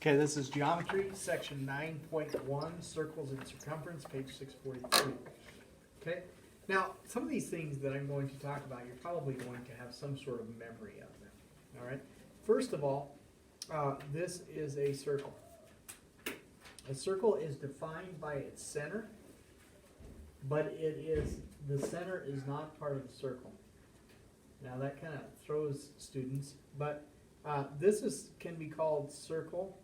Okay, this is geometry, section 9.1, circles and circumference, page 643. Okay, now some of these things that I'm going to talk about, you're probably going to have some sort of memory of them. All right, first of all, this is a circle. A circle is defined by its center, but the center is not part of the circle. Now that kind of throws students, but this can be called circle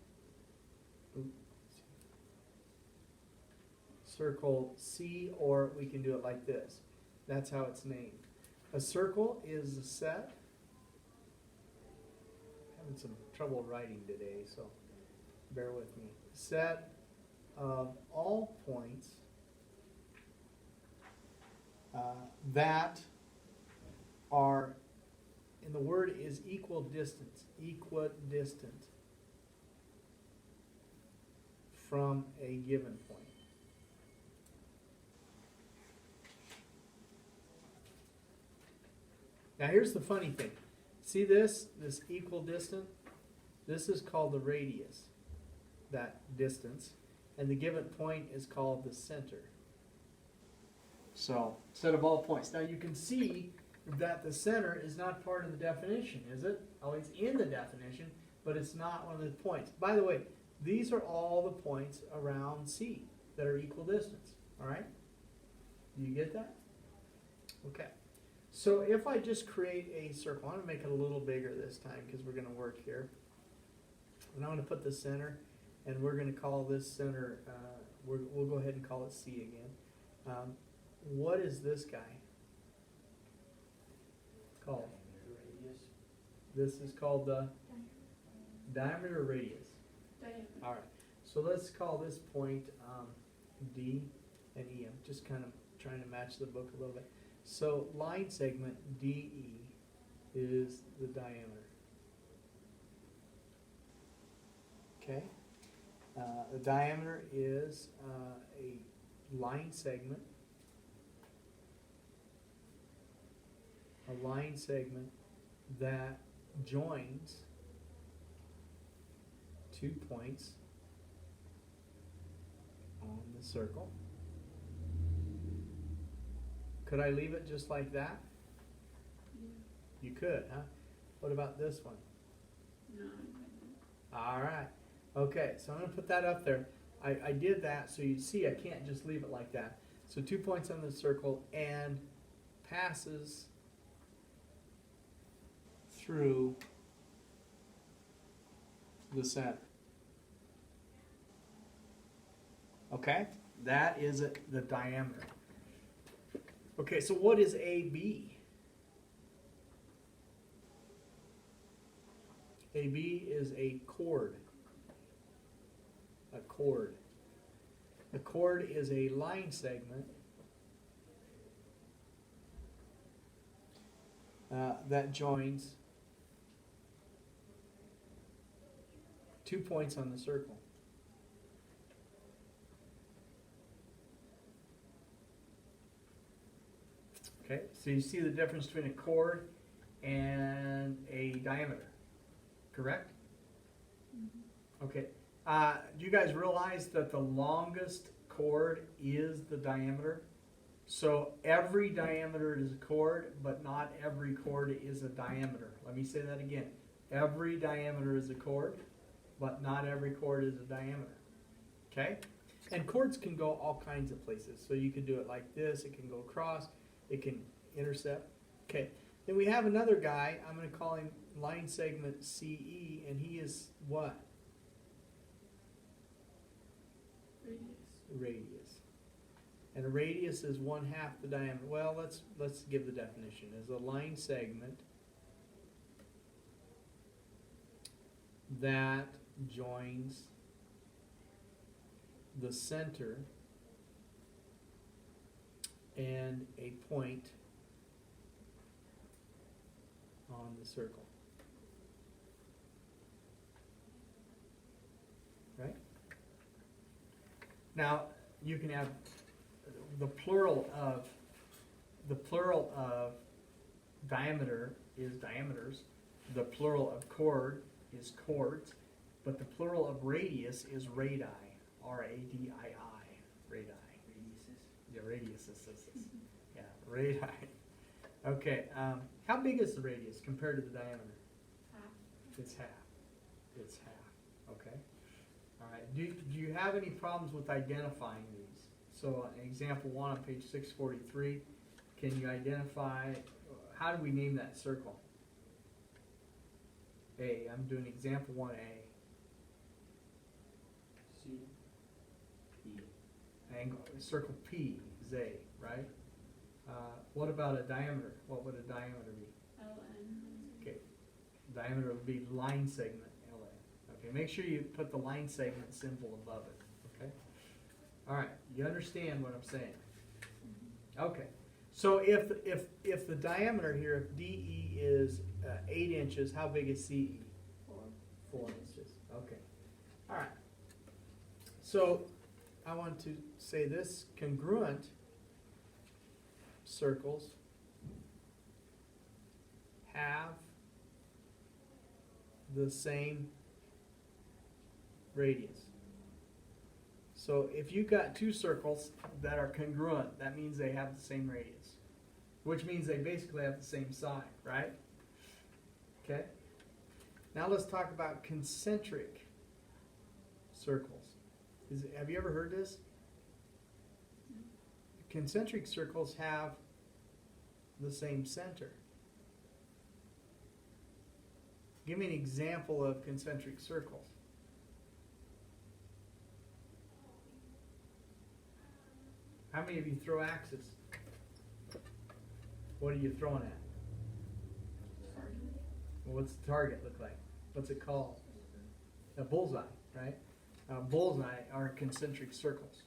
C, or we can do it like this. That's how it's named. A circle is a set. I'm having some trouble writing today, so bear with me. Set of all points that are, and the word is equidistant from a given point. Now here's the funny thing. See this equidistant? This is called the radius, that distance, and the given point is called the center. So, set of all points. Now you can see that the center is not part of the definition, is it? Oh, it's in the definition, but it's not one of the points. By the way, these are all the points around C that are equal distance, all right? Do you get that? Okay. So if I just create a circle, I'm going to make it a little bigger this time because we're going to work here. And I'm going to put the center, and we're going to call this center, we'll go ahead and call it C again. What is this guy called? Radius. This is called the diameter or radius? Diameter. All right. So let's call this point D and E. I'm just kind of trying to match the book a little bit. So line segment DE is the diameter. Okay. The diameter is a line segment. A line segment that joins 2 points on the circle. Could I leave it just like that? Yeah. You could, huh? What about this one? No. All right. Okay, so I'm going to put that up there. I did that so you see I can't just leave it like that. So 2 points on the circle and passes through the center. Okay, that is the diameter. Okay, so what is AB? AB is a chord. A chord. A chord is a line segment that joins 2 points on the circle. Okay, so you see the difference between a chord and a diameter, correct? Mm-hmm. Okay. Do you guys realize that the longest chord is the diameter? So every diameter is a chord, but not every chord is a diameter. Let me say that again. Every diameter is a chord, but not every chord is a diameter. Okay? And chords can go all kinds of places. So you can do it like this. It can go across. It can intercept. Okay. Then we have another guy. I'm going to call him line segment CE, and he is what? Radius. And a radius is 1/2 the diameter. Well, let's give the definition. As a line segment that joins the center and a point on the circle. Right? Now, you can have the plural of diameter is diameters. The plural of chord is chords. but the plural of radius is radii, R-A-D-I-I, radii. Radiuses. Yeah, radiuses. Yeah, radii. Okay, how big is the radius compared to the diameter? Half. It's half. It's half, okay? All right, do you have any problems with identifying these? So in example 1 on page 643, can you identify, how do we name that circle? A, I'm doing example 1A. C. E. Angle, circle P is A, right? What about a diameter? What would a diameter be? LN. Okay, diameter would be line segment, LA. Okay, make sure you put the line segment symbol above it, okay? All right, you understand what I'm saying? Okay, so if the diameter here, if DE is 8 inches, how big is CE? 4 inches, okay. All right, so I want to say this: congruent circles have the same radius. So if you've got two circles that are congruent, that means they have the same radius, which means they basically have the same side, right? Okay. Now let's talk about concentric circles. Have you ever heard this? Concentric circles have the same center. Give me an example of concentric circles. How many of you throw axes? What are you throwing at? Well, what's the target look like? What's it called? A bullseye, right? Bullseye are concentric circles,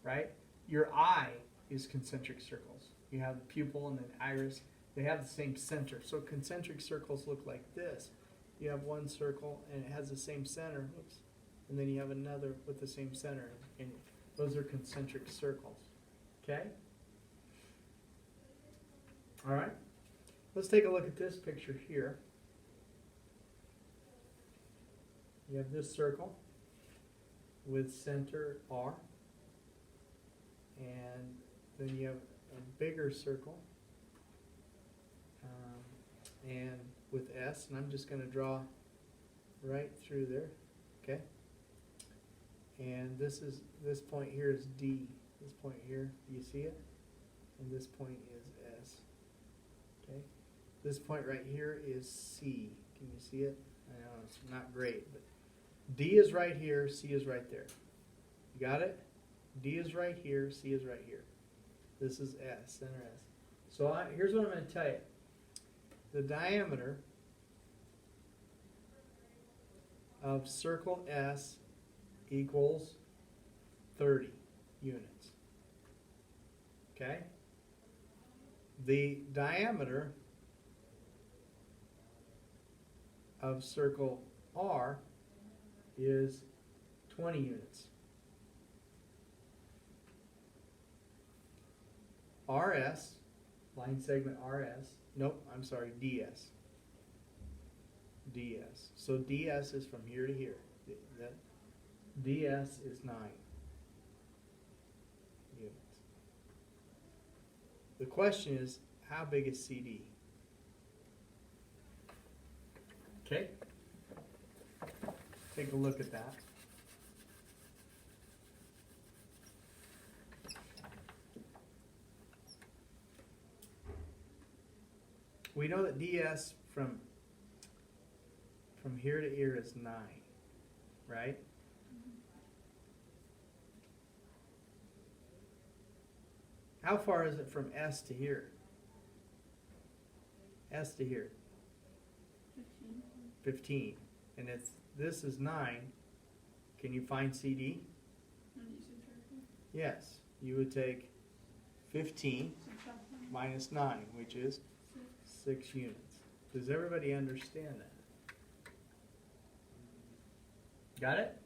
right? Your eye is concentric circles. You have the pupil and the iris. They have the same center. So concentric circles look like this. You have one circle and it has the same center. Oops. And then you have another with the same center. And those are concentric circles. Okay? All right. Let's take a look at this picture here. You have this circle with center R. And then you have a bigger circle and with S, and I'm just going to draw right through there, okay? And this point here is D. This point here, do you see it? And this point is S, okay? This point right here is C. Can you see it? I know it's not great, but D is right here, C is right there. You got it? D is right here, C is right here. This is S, center S. So here's what I'm going to tell you. The diameter of circle S equals 30 units. Okay? The diameter of circle R is 20 units. RS, line segment RS, nope, I'm sorry, DS. DS. So DS is from here to here. That DS is 9 units. The question is, how big is CD? Okay? Take a look at that. We know that DS from here to here is 9, right? How far is it from S to here? S to here? 15. And this is 9. Can you find CD? Yes. You would take 15 minus 9, which is 6 units. Does everybody understand that? Got it?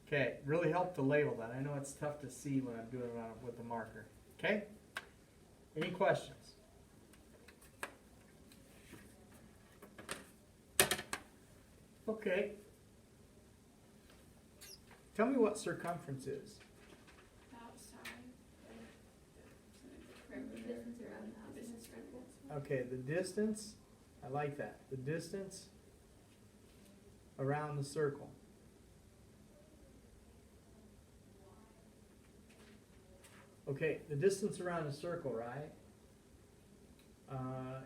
Okay, really help to label that. I know it's tough to see when I'm doing it with the marker. Okay? Any questions? Okay, Tell me what circumference is. Outside. The distance around the house in a circle. Okay, the distance, I like that. The distance around the circle. Okay, the distance around a circle, right? I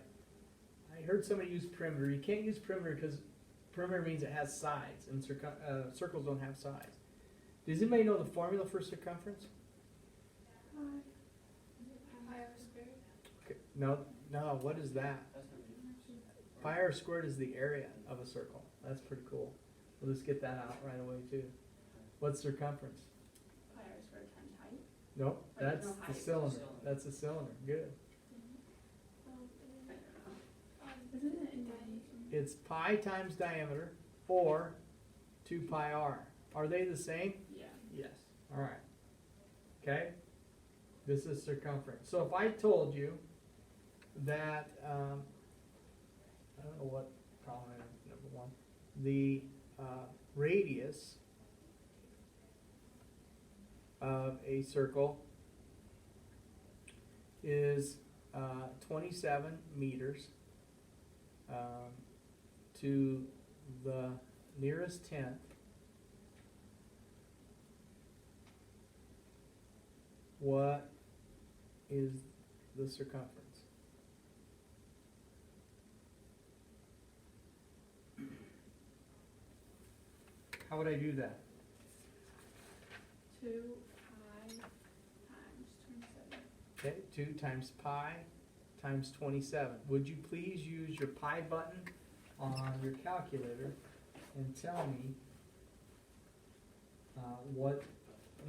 heard somebody use perimeter. You can't use perimeter because perimeter means it has sides, and circles don't have sides. Does anybody know the formula for circumference? Pi r squared. Okay, no, what is that? That's not me. Pi r squared is the area of a circle. That's pretty cool. We'll just get that out right away too. What's circumference? Pi r squared times height. Nope, Wait, that's no, the height. cylinder. Cylinder. That's a cylinder. Good. Isn't it in diameter? It's pi times diameter or 2 pi r. Are they the same? Yeah. Yes. All right. Okay. This is circumference. So if I told you that, I don't know what problem I have, number one, the radius of a circle is 27 meters to the nearest tenth. What is the circumference? How would I do that? 2 pi times 27. Okay, 2 times pi times 27. Would you please use your pi button on your calculator and tell me what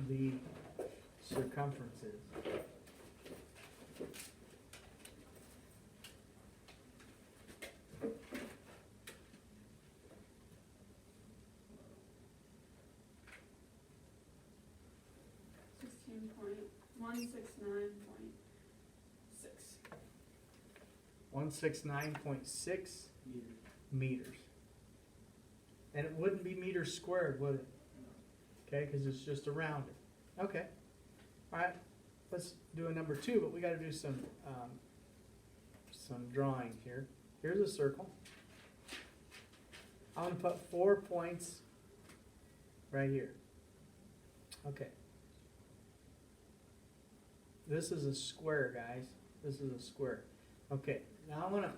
the circumference is? $16.169.6. 169.6 Meters. meters. And it wouldn't be meters squared, would it? Okay, because it's just around it. Okay. All right. Let's do a number 2, but we got to do some drawings here. Here's a circle. I'm going to put 4 points right here. Okay. This is a square, guys. This is a square. Okay. Now I want to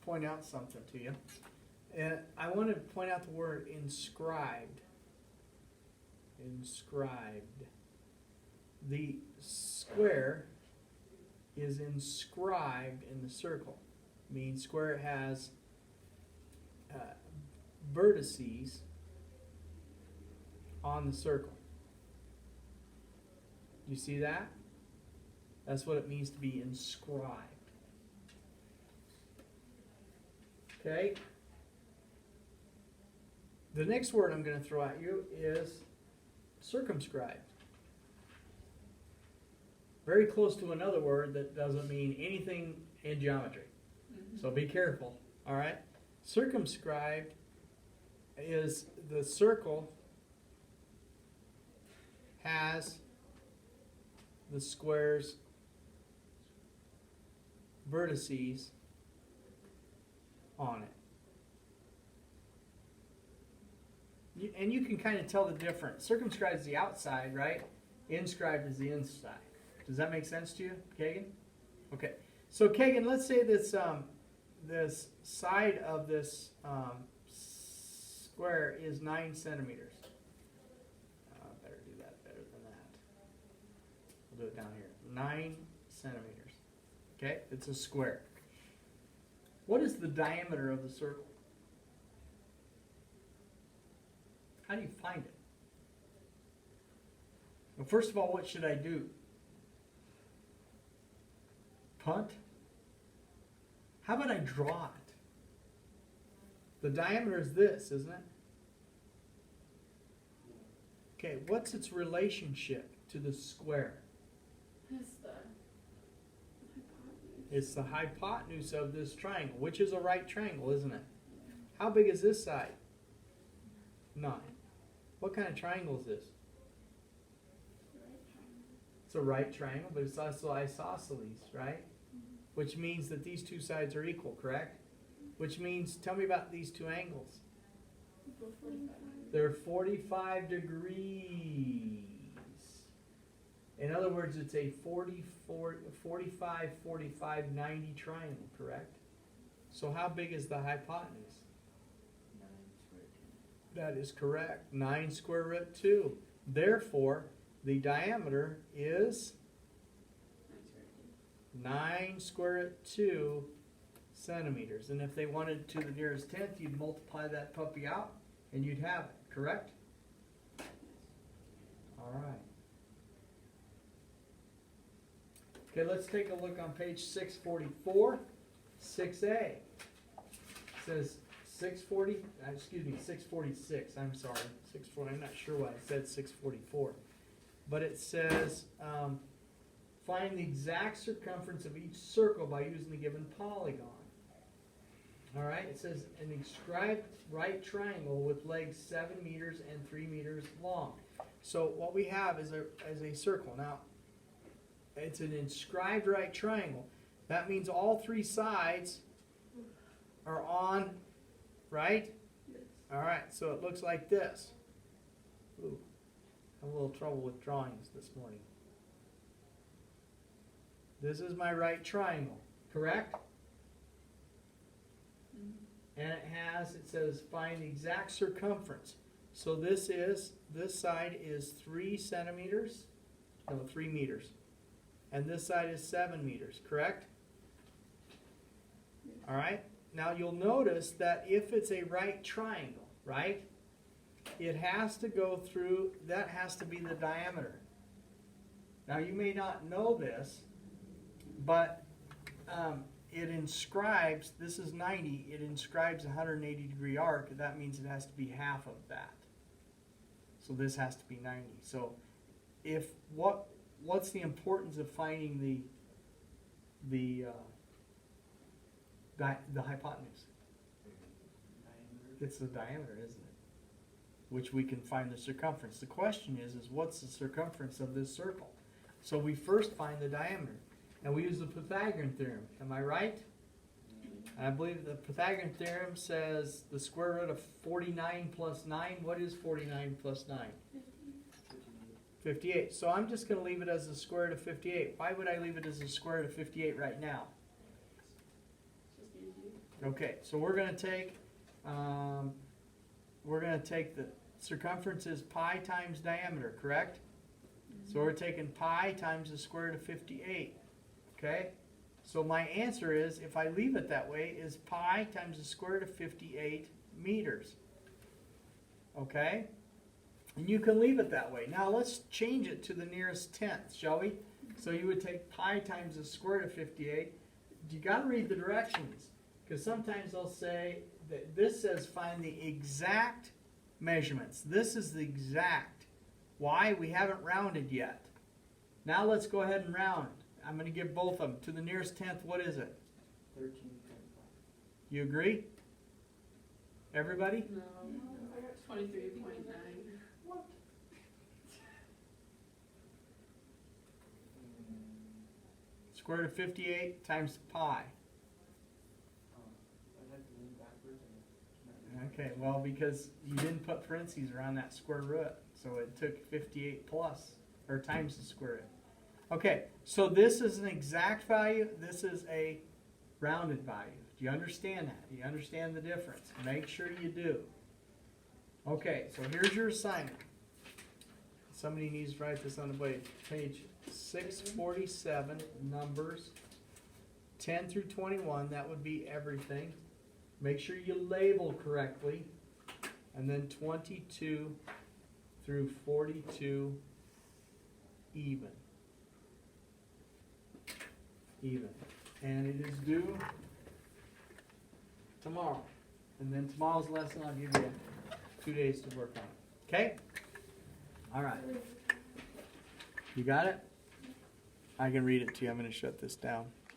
point out something to you. And I want to point out the word inscribed. Inscribed. The square is inscribed in the circle. Means square has vertices on the circle. You see that? That's what it means to be inscribed. Okay? The next word I'm going to throw at you is circumscribed. Very close to another word that doesn't mean anything in geometry. So be careful, all right? Circumscribed is the circle has the square's vertices on it. And you can kind of tell the difference. Circumscribed is the outside, right? Inscribed is the inside. Does that make sense to you, Kagan? Okay. So Kagan, let's say this this side of this square is 9 centimeters. Better do that better than that. We'll do it down here. 9 centimeters. Okay, it's a square. What is the diameter of the circle? How do you find it? Well, first of all, what should I do? Punt? How about I draw it? The diameter is this, isn't it? Okay, what's its relationship to the square? It's the hypotenuse. It's the hypotenuse of this triangle, which is a right triangle, isn't it? How big is this side? 9. What kind of triangle is this? Right triangle. It's a right triangle, but it's also isosceles, right? Which means that these two sides are equal, correct? Which means, tell me about these two angles. Both 45. They're 45 degrees. In other words, it's a 45, 45, 90 triangle, correct? So how big is the hypotenuse? 9 square root. That is correct, 9 square root 2. Therefore, the diameter is 9 square root 2 centimeters. And if they wanted to the nearest tenth, you'd multiply that puppy out and you'd have it, correct? All right. Okay, let's take a look on page 644, 6A. It says 646, I'm sorry, 640, I'm not sure why I said 644. But it says, find the exact circumference of each circle by using the given polygon. All right, it says an inscribed right triangle with legs 7 meters and 3 meters long. So what we have is a circle. Now, it's an inscribed right triangle. That means all 3 sides are on, right? Yes. All right, so it looks like this. Ooh, have a little trouble with drawings this morning. This is my right triangle, correct? And it says find the exact circumference. So this side is 3 centimeters, no, 3 meters. And this side is 7 meters, correct? Yes. All right. Now you'll notice that if it's a right triangle, right, it has to go through, that has to be the diameter. Now you may not know this, but it inscribes, this is 90, it inscribes a 180 degree arc. That means it has to be half of that. So this has to be 90. So what's the importance of finding the hypotenuse? Diameter. It's the diameter, isn't it? Which we can find the circumference. The question is what's the circumference of this circle? So we first find the diameter. And we use the Pythagorean theorem. Am I right? I believe the Pythagorean theorem says the square root of 49 plus 9. What is 49 plus 9? 58. So I'm just going to leave it as the square root of 58. Why would I leave it as the square root of 58 right now? It's just easy. Okay, so we're going to take the circumference is pi times diameter, correct? So we're taking pi times the square root of 58. Okay? So my answer is, if I leave it that way, is pi times the square root of 58 meters. Okay? And you can leave it that way. Now let's change it to the nearest tenth, shall we? So you would take pi times the square root of 58. You got to read the directions, because sometimes they'll say that this says find the exact measurements. This is the exact. Why? We haven't rounded yet. Now let's go ahead and round. I'm going to give both of them. To the nearest tenth, what is it? 13.5. You agree? Everybody? No. I got 23.9. Square root of 58 times pi. I'd have to lean backwards and Okay, well, because you didn't put parentheses around that square root, so it took 58 plus, or times the square root. Okay, so this is an exact value, this is a rounded value. Do you understand that? Do you understand the difference? Make sure you do. Okay, so here's your assignment. Somebody needs to write this on the page 647, numbers 10 through 21, that would be everything. Make sure you label correctly. And then 22 through 42, even. Even. And it is due tomorrow. And then tomorrow's lesson, I'll give you 2 days to work on it. Okay? All right. You got it? I can read it to you. I'm going to shut this down.